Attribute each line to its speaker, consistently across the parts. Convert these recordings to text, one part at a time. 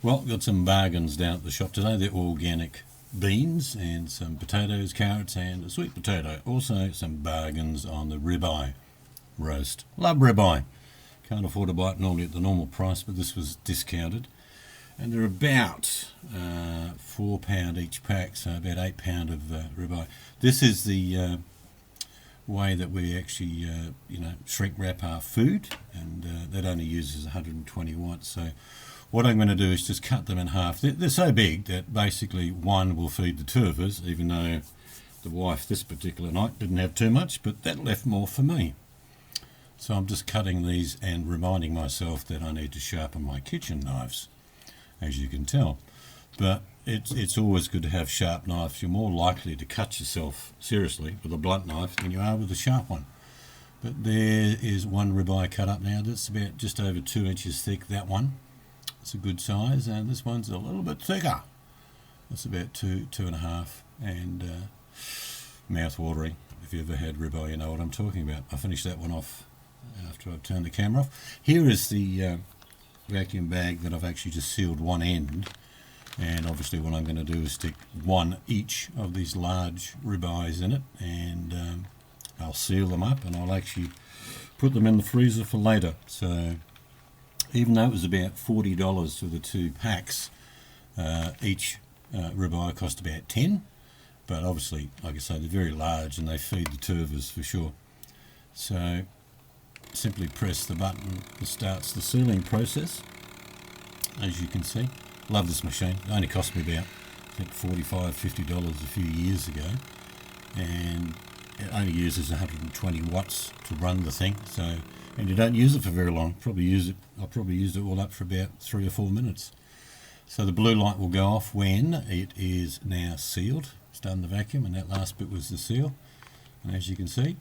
Speaker 1: Well, got some bargains down at the shop today. They're organic beans and some potatoes, carrots, and a sweet potato. Also, some bargains on the ribeye roast. Love ribeye. Can't afford to buy it normally at the normal price, but this was discounted. And they're about £4 each pack, so about £8 of ribeye. This is the way that we actually, shrink wrap our food, and that only uses 120 watts. So what I'm going to do is just cut them in half. They're so big that basically one will feed the two of us, even though the wife this particular night didn't have too much, but that left more for me. So I'm just cutting these and reminding myself that I need to sharpen my kitchen knives, as you can tell. But it's always good to have sharp knives. You're more likely to cut yourself seriously with a blunt knife than you are with a sharp one. But there is one ribeye cut up now. That's about just over 2 inches thick, that one. It's a good size, and this one's a little bit thicker. That's about two and a half, and mouth-watering. If you ever had ribeye, you know what I'm talking about. I finished that one off after I've turned the camera off. Here is the vacuum bag that I've actually just sealed one end, and obviously what I'm going to do is stick one each of these large ribeyes in it, and I'll seal them up, and I'll actually put them in the freezer for later. So even though it was about $40 for the two packs, each ribeye cost about 10, but obviously, like I say, they're very large and they feed the two of us for sure. So simply press the button that starts the sealing process, as you can see. Love this machine. It only cost me about, I think, $45–50 a few years ago, and it only uses 120 watts to run the thing, so, and you don't use it for very long. I probably used it all up for about 3 or 4 minutes. So the blue light will go off when it is now sealed. It's done the vacuum, and that last bit was the seal, and as you can see,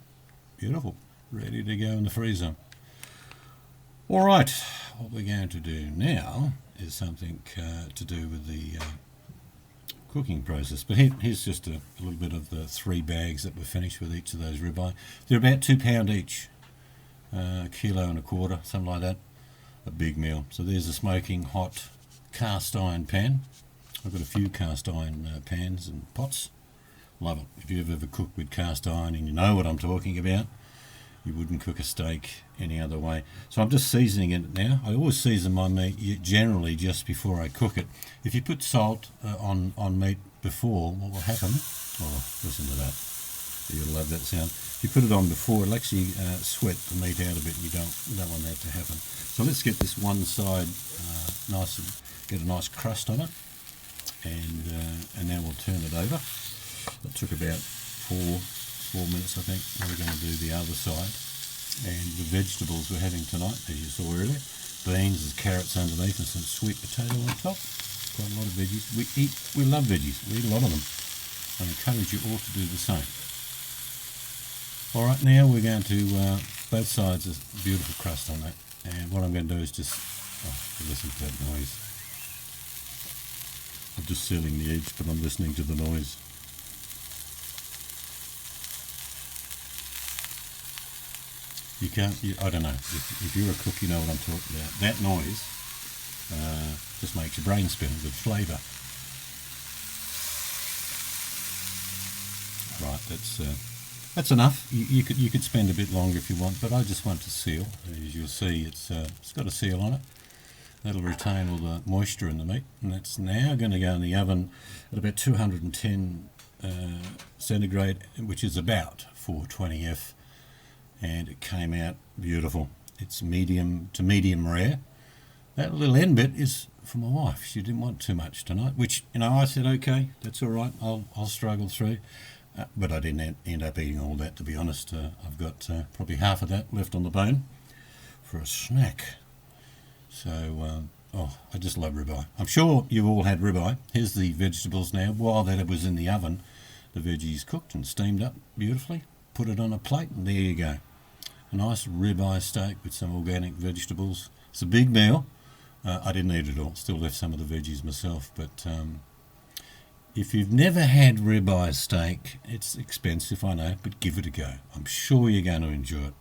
Speaker 1: beautiful, ready to go in the freezer. Alright, what we're going to do now is something to do with the cooking process, but here's just a little bit of the 3 bags that were finished with each of those ribeye. They're about £2 each, a kilo and a quarter, something like that. A big meal. So there's a smoking hot cast iron pan. I've got a few cast iron pans and pots. Love it. If you've ever cooked with cast iron and you know what I'm talking about, you wouldn't cook a steak any other way. So I'm just seasoning it now. I always season my meat generally just before I cook it. If you put salt on meat before, what will happen? Oh, listen to that. You'll love that sound. If you put it on before, it'll actually sweat the meat out a bit. You don't want that to happen. So let's get this one side nice and get a nice crust on it, and then we'll turn it over. It took about four minutes, I think. Now we're going to do the other side, and the vegetables we're having tonight, as you saw earlier, beans, there's carrots underneath, and some sweet potato on top. Quite a lot of veggies. We love veggies. We eat a lot of them. I encourage you all to do the same. All right, now we're going to both sides a beautiful crust on that, and what I'm going to do is just listen to that noise. I'm just sealing the edge, but I'm listening to the noise. You can't, I don't know, if you're a cook, you know what I'm talking about. That noise just makes your brain spin with flavour. Right, that's enough. You could spend a bit longer if you want, but I just want to seal. As you'll see, it's got a seal on it. That'll retain all the moisture in the meat, and that's now going to go in the oven at about 210 centigrade, which is about 420 F. And it came out beautiful. It's medium to medium rare. That little end bit is for my wife. She didn't want too much tonight, which, I said, okay, that's all right. I'll struggle through. But I didn't end up eating all that, to be honest. I've got probably half of that left on the bone for a snack. So, I just love ribeye. I'm sure you've all had ribeye. Here's the vegetables now. While that was in the oven, the veggies cooked and steamed up beautifully. Put it on a plate, and there you go. A nice ribeye steak with some organic vegetables. It's a big meal. I didn't eat it all. Still left some of the veggies myself, but if you've never had ribeye steak, it's expensive, I know, but give it a go. I'm sure you're going to enjoy it.